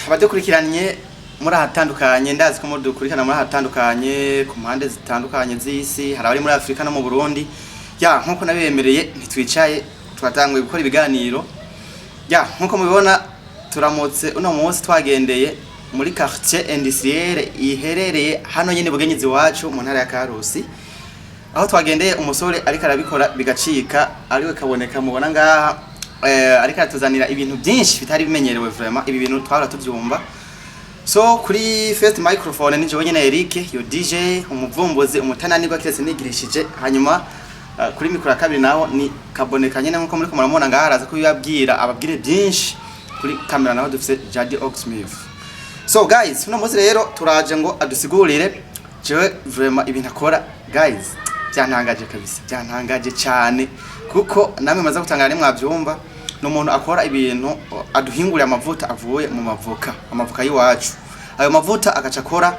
abadukurikiranye muri ahatandukanye ndazi ko mudukurikirana muri ahatandukanye ku mpande zitandukanye z'isi hari abari muri Afrika no mu Burundi nkuko nabemereye ntitwicaye twatanguye gukora ibiganiro nkuko mubibona turamutse uno munsi twagendeye muri quartier industrielle iherereye hano nyene bugenyizi wacu mu ntara ya Karusi aho twagendeye umusore ariko arabikora bigacika ariwe kaboneka mubona ngaha ariko atuzanira ibintu byinshi bitari bimenyerewe vraiment ibi bintu twara tubyumva so kuri first microphone ni jewe nyene Eric yo DJ umuvumbuzi umutananirwa kiretse nigirishije hanyuma kuri mikro ya kabiri naho ni kaboneka nyene nkuko muri ko muramubona ngaha araza kubibabwira ababwire byinshi kuri kamera naho dufise Jadi Oxmith. So guys uno munsi rero turaje ngo adusigurire jewe vraiment ibintu akora guys byantangaje kabisa byantangaje cyane kuko namwe maze gutangara ni mwabyumva no muntu akora ibintu aduhingurira amavuta avuye mu mavoka amavuka yiwacu ayo mavuta agacakora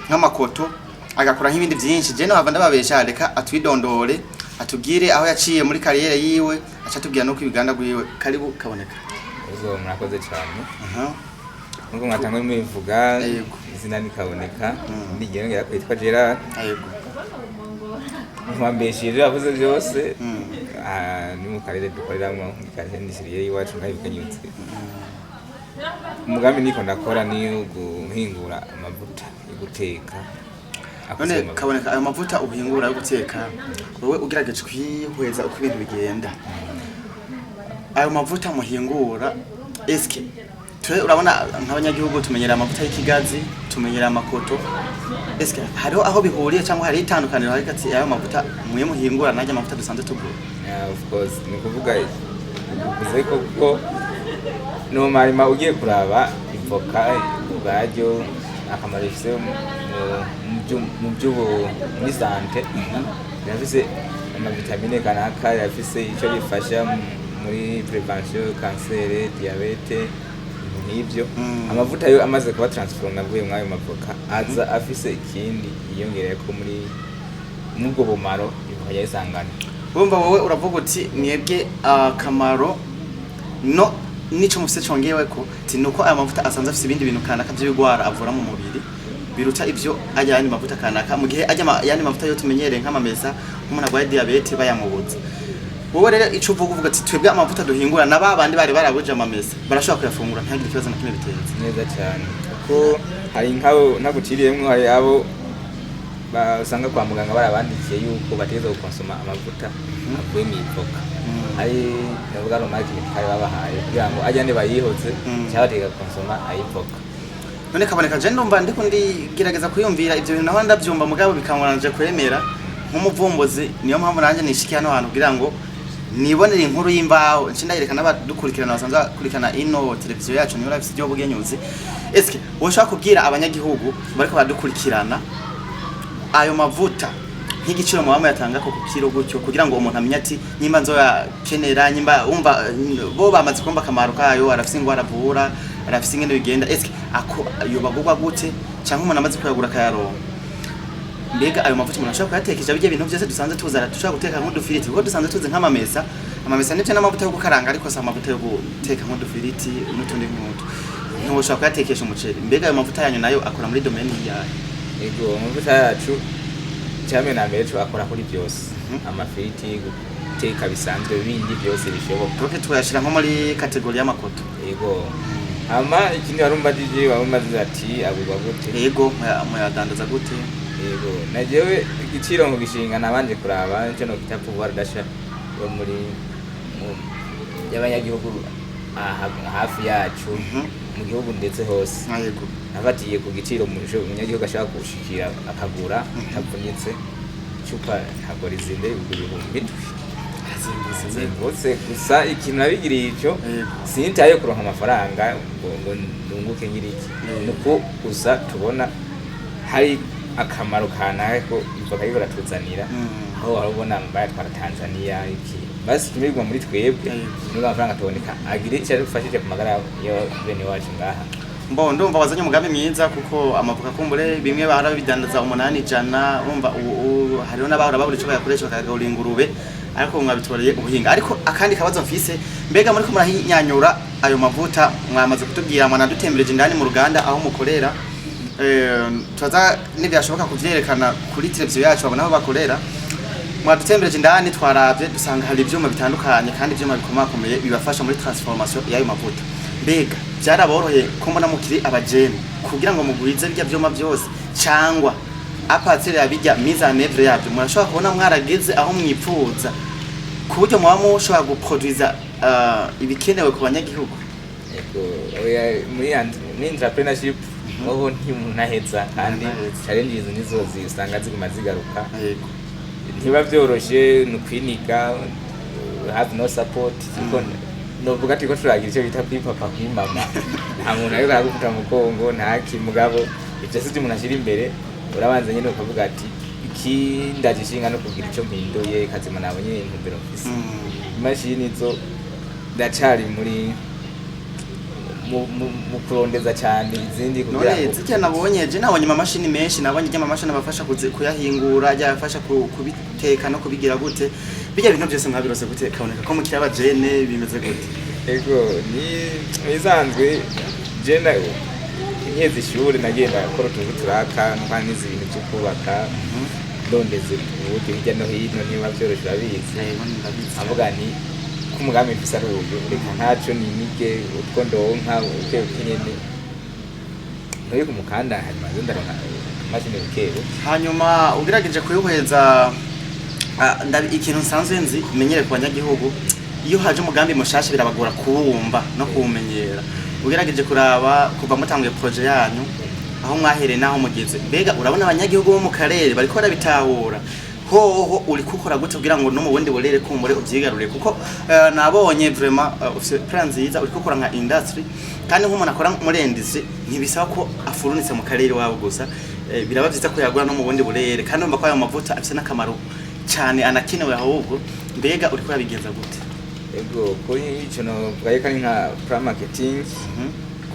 nk'amakoto agakora nk'ibindi byinshi je no hava ndababesha reka atwidondore atubwire aho yaciye muri kariyere yiwe acha tubwira no kwibiganda gwiwe karibu kaboneka uzo murakoze cyane nuko mwatangwe mwivuga izina ni kaboneka ndigenge yakwitwa Gerard mwambeshije avuze byose ni mu karere dukoreramo ikazendisiriye yiwacu nkabikanyutse umugambi niko ndakora ni guhingura amavuta yo guteka none kaboneka ayo mavuta uhingura yo guteka wowe ugerageje kwihweza uko ibintu bigenda ayo mavuta muhingura eske twe urabona nk'abanyagihugu tumenyera amavuta y'ikigazi tumenyera amakoto eske hariho aho bihuriye cyangwa hari itandukaniro hari kati ayo mavuta muye muhingura najya amavuta dusanzwe tugura of course ni kuvuga bivuze ko no marima ugiye kuraba ivoka ubwajyo akamaro ifise mu by'ubu muri sante yafise amavitamine kanaka yafise icyo bifasha muri prevention cancer diabete nibyo amavuta yo amaze kuba transform avuye mwayo mavoka aza afise ikindi yiyongereye ko muri nubwo bumaro ivoka yisangana urumva wowe uravuga uti mwebwe akamaro no nico mufise congewe ko tinuko aya mavuta asanze afise ibindi bintu kanaka by'ibigwara avura mu mubiri biruta ivyo ajyanye mavuta kanaka mu gihe ajya yani mavuta yo tumenyereye nk'amamesa umuntu agwaye diabete bayamubuza wowe rero ico uvuga ati twebwe amavuta duhingura nababandi bari barabuje amamesa barashobora kuyafungura ntagire ikibazo na kimwe biteze neza cyane kuko hari nk'abo naguciriyemwe hari abo basanga kwa muganga barabandikiye yuko bategeza gukonsoma amavuta avuye mu ivoka ari navuga no marketing kare babahaye kugira ngo ajyane bayihoze cyabatega konsoma ayivoka none kaboneka je ndumva ndiko ndigerageza kuyumvira ivyo bintu naho ndavyumva mugabo bikamwananje kwemera nk'umuvumbuzi niyo mpamvu nanje nishikiye hano hantu kugira ngo nibonera inkuru y'imbaho nshindayerekana abadukurikirana basanzwe kurikana ino televiziyo yacu niyo live studio bugenyuzi eske woshaka kubwira abanyagihugu bariko badukurikirana ayo mavuta nk'igiciro mu bama yatanga ko kukiro gutyo kugira ngo umuntu amenye ati nyimba nzoyakenera nyimba umva bo bamaze kumba kamaro kayo arafise ingwara avura arafise ingene bigenda eske ako yobagurwa gute cyangwa umuntu amaze kuyagura kayaronka mbega ayo mavuta umuntu ashobora kuyatekesha bijye ibintu byose dusanzwe tuzara dushobora guteka nk'udufiriti kuko dusanzwe tuzi nk'amamesa amamesa n'ibyo n'amavuta yo gukaranga ariko sa amavuta yo guteka nk'udufiriti n'utundi nk'utu ntushobora kuyatekesha umuceri mbega ayo mavuta yanyu nayo akora muri domaine yayo ego amavuta yacu cyane na mbere akora kuri byose amafiriti guteka bisanzwe bindi byose bishoboka tuke tuyashira nko muri kategori y'amakoto ego ama ikindi warumva DJ warumaze ati agurwa gute ego muyadandaza gute ego najewe igiciro ngo gishinga nabanje kuraba cyo no kitapu baradasha yo muri y'abanyagihugu hafi yacu mu gihugu ndetse hose yego nabatiye ku giciro umunyagihugu ashaka kushikira akagura ntavunitse chupa ntabwo rizinde ibihumbi zose gusa ikintu nabigiriye ico sinitaye kuronka amafaranga ngo ndunguke ngiriki nuko gusa tubona hari akamaro kanaka ko ivoka yo baratuzanira aho warubona mbaya twara Tanzania iki basi tumirwa muri twebwe n'uko amafaranga tuboneka agire icyo adufashije ku magara yo bene wacu ngaha mbo ndumva wazanye umugambi mwiza kuko amavuka kumbure bimwe bahara bidandaza 800 urumva hariho n'abahora babura ico bayakoresha bakagura ingurube ariko mwabitoreye ubuhinga. Ariko akandi kabazo mfise, mbega muri ko murahinyanyura ayo mavuta mwamaze kutubwira mwanadutembereje indani mu ruganda aho mukorera, twaza nibyashoboka kuvyerekana kuri televiziyo yacu babona aho bakorera. Mwadutembereje indani twaravye dusanga hari ivyuma bitandukanye kandi ivyuma bikomakomeye bibafasha muri transformation y'ayo mavuta. Mbega byaraboroheye ko mbona mukiri abajene kugira ngo mugwize bya vyuma byose cyangwa apatire yabijya mise en œuvre yabyo murashobora kubona mwarageze aho mwipfuza ku buryo muba mushobora guproduiza ibikenewe ku banyagihugu? Yego, oya muri entrepreneurship aho ntimunaheza kandi challenges nizo zisanga ziguma zigaruka. Yego, ntiba byoroshe nukwiniga, have no support, novuga ati ko turagira icyo bita kwipapa kwimama, nta muntu ariko aragufuta mu kongo nta kimugabo, ibyo si umuntu ashira imbere. Urabanza nyine ukavuga ati iki ndagishinga no kugira icyo mpinduye kazima nabonye intumbero mfise. Imashini zo ndacari muri mu kurondeza cyane izindi kugira ngo zike nabonye amamashini menshi, nabonye amamashini abafasha kuyahingura, yafasha kubiteka no kubigira gute. Bijya bintu byose mwabirose gute kaboneka ko mukiri abajene bimeze gute? Ego ni izanzwe jena nkeze ishure nagenda gukora utuntu turaka n'ibintu byo kubaka ndondeze ubundi hirya no hino niba byoroshye urabizi. Avuga ni ko umugambi mfise ari uburyo reka ntaco nimige utwo ndonka uke ukinyene noye ku mukanda hanyuma ndaronka mashine bukero hanyuma ugerageje kuyuheza. Ikintu nsanzwe nzi menyere ku banyagihugu, iyo haje umugambi mushasha birabagora kuwumva no kuwumenyera. Ugerageje kuraba kuva mutanguye projet yanyu aho mwahereye naho mugeze, mbega urabona abanyagihugu bo mu karere bariko barabitahura hoho uri kukora gute kugira ngo no mu bundi burere kumbure uvyigarure? Kuko nabonye vraiment ufite plan nziza uri gukora nka industry, kandi nk'umuntu akora muri industry ntibisaba ko afurunitse mu karere wabo gusa, biraba byiza ko yagura no mu bundi burere, kandi umva ko ayo mavuta afite n'akamaro cyane anakenewe ahubwo. Mbega uri kurabigenza gute? Ego kuri ico no bwayeka nka plan marketing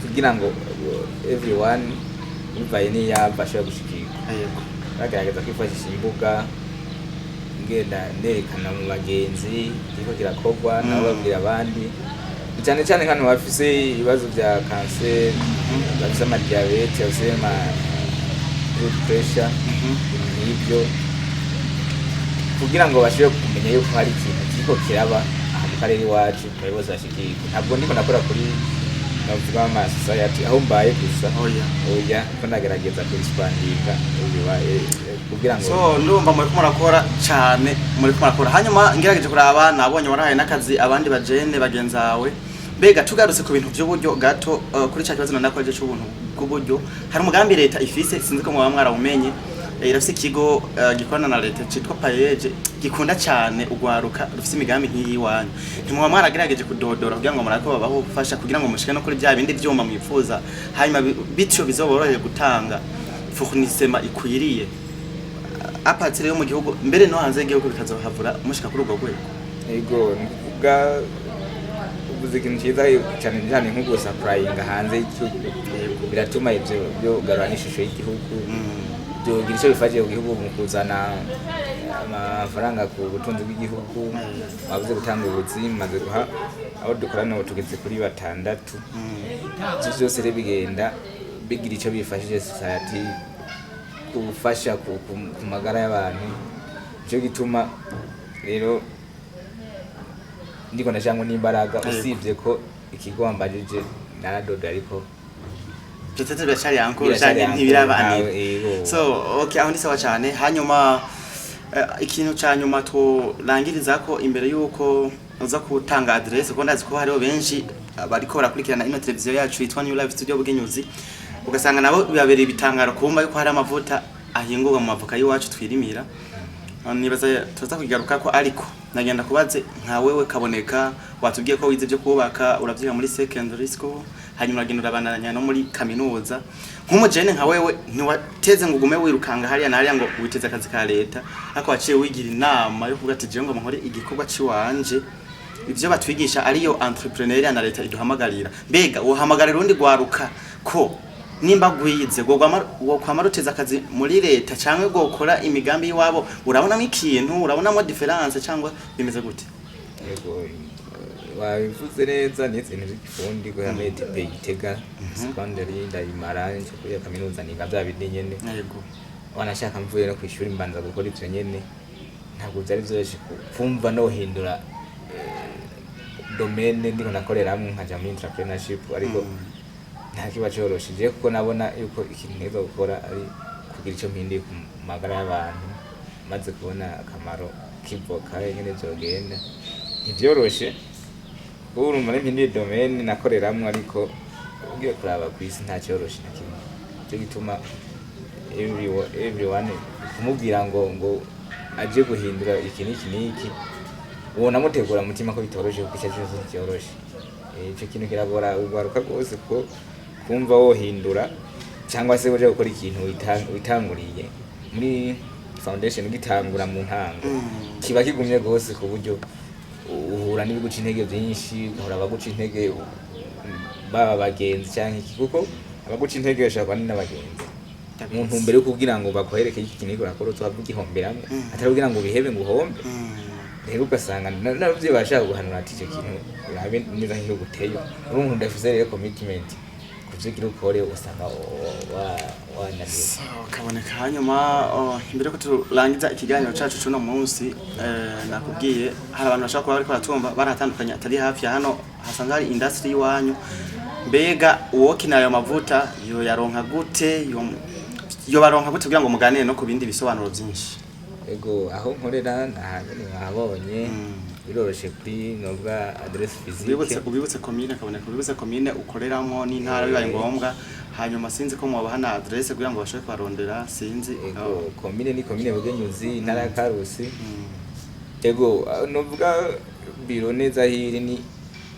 kugira ngo everyone uvaye ni yabasha gushikira. Yego, bagaragaza kwifashisha imbuga ngenda nerekana mu bagenzi iko kirakogwa nabo babwira abandi, cyane cyane nkano bafise ibibazo bya cancer, bafise ama diabete, bafise ama blood pressure, n'ibyo kugira ngo bashobore kumenya yuko hari ikintu kiko kiraba aha mu karere iwacu muri bose bashikirwa. Ntabwo ndiko nakora kuri navuga ama society aho mbaye gusa, oya ko ndagerageza kurispandiga kugira ngo so ndumva muri ko murakora cyane, muri ko murakora. Hanyuma ngerageje kuraba nabonye warahaye n'akazi abandi bajene bagenzawe. Mbega tugarutse ku bintu by'uburyo gato kuri cya kibazo nandakoje cy'ubuntu bw'uburyo, hari umugambi leta ifise sinzi ko mwaba mwarawumenye, irafise ikigo gikorana na leta citwa payeje gikunda cyane ugwaruka rufise imigambi nk'iyi wanyu. Ntimwa mwaragerageje kudodora kugira ngo murako babaho gufasha kugira ngo mushike no kuri bya bindi byuma mwifuza, hanyuma bityo bizoboroheye gutanga fournissement ikwiriye apatire yo mu gihugu mbere no hanze y'igihugu bikazohavura mushika kuri ubwo rwego? Ego nikuvuga ubuze ikintu cyiza cyane cyane nko gusupplyinga hanze y'igihugu biratuma ibyo byo garura n'ishusho y'igihugu, byo girisho bifaje mu gihugu mu kuzana amafaranga ku butunzi bw'igihugu. Wabuze gutanga ubuzima maze guha aho dukorana ubu tugeze kuri 6. Byose rero bigenda bigira icyo bifashije society kufasha ku magara y'abantu. Cyo gituma rero ndiko ndashangwa n'imbaraga usibye ko ikigo wambajije naradoda ariko tutete bacari ankuru cyane ntibirabanira. So okay, aho ndi sawa cyane. Hanyuma ikintu cyanyuma turangiriza ko imbere yuko uza kutanga adresse, ko ndazi ko hariho benshi bariko barakurikirana ino televiziyo yacu yitwa New Life Studio Bugenyuzi, ugasanga nabo bibabereye bitangaro kumva yuko hari amavuta ahingurwa mu mavoka y'iwacu twirimira. Nibaza tuza kugaruka ko, ariko nagenda kubaze nka wewe Kaboneka, watubwiye ko wize byo kubaka uravyiga muri secondary school, hanyuma uragenda urabananya no muri kaminuza. Nk'umujene nka wewe ntiwateze ngo ugume wirukanga hariya na hariya ngo witeze akazi ka leta, ariko waciye wigira inama yo kuvuga ati je ngo nkore igikorwa ciwanje, ivyo batwigisha ariyo entrepreneur na leta iduhamagarira. Mbega wohamagarira undi gwaruka ko nimba gwize wo kwamaruteza akazi muri leta cyangwa gukora imigambi yiwabo urabona ikintu urabonamo difference cyangwa bimeze gute? Yego wabivuze neza ni ikintu cy'ifundi ko ya METP Gitega secondary ndayimara nje kuri kaminuza niga bya bindi nyene. Yego wanashaka mvuye no kwishuri mbanza gukora ivyo nyene ntabwo byari byoroshye kumva no hindura domaine ndiko nakoreramwe nkaja mu entrepreneurship ariko nta kiba cyoroshye kuko nabona yuko ikintu neza gukora ari kugira icyo mpindiye ku magara y'abantu maze kubona akamaro k'ivoka ingene byogenda ntibyoroshye urumva n'impindiye domaine nakoreramwe ariko ugiye kuraba ku isi nta cyoroshye na kimwe cyo gituma everyone kumubwira ngo aje guhindura iki niki ubona mutegura mutima ko bitoroshye kuko cyose cyoroshye icyo kintu kiragora ugaruka rwose ko kumva wohindura cyangwa se uje gukora ikintu witanguriye muri foundation gitangura mu ntango kiba kigumye rwose ku buryo uhura n'ibiguca intege byinshi uhura abaguca intege baba bagenzi cyangwa iki kuko abaguca intege bashaka ni n'abagenzi umuntu mbere yo kugira ngo bakohereke iki kintu urakora utwavuga igihomberamo atari kugira ngo bihebe ngo uhombe rero ugasanga nabyo bashaka guhanura ati icyo kintu urabe neza nk'iyo guteye umuntu ndafise rero commitment kuzigira ukore usanga wananiwe kaboneka. Hanyuma imbere ko turangiza ikiganiro cyacu cuno munsi nakubwiye hari abantu bashaka kuba bari kwaratumba baratandukanye atari hafi hano hasanzwe hari industry iwanyu mbega uwo kinayo mavuta yo yaronka gute yo baronka gute kugira ngo muganire no ku bindi bisobanuro byinshi? Ego aho nkorera nahagene mwabonye biroroshe kuri nobwa adresse physique ubibutse commune kaboneka ubibutse commune ukoreramo n'intara bibaye ngombwa hanyuma sinzi ko mwabaha na adresse kugira ngo bashobore kwarondera sinzi. Ego commune ni commune Bugenyuzi intara ya Karusi. Ego nobwa biro neza hiri ni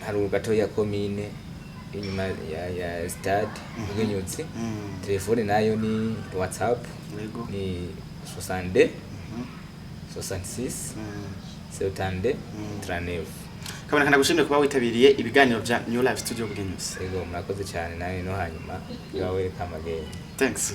hari gato ya commune inyuma ya stade Bugenyuzi. Telefone nayo ni WhatsApp ni 62 66 70 39. Kaboneka ndagushimye kuba witabiriye ibiganiro bya New Life Studio Bugenyuzi. Ego murakoze cyane nawe no hanyuma yawe kamagenge. Thanks.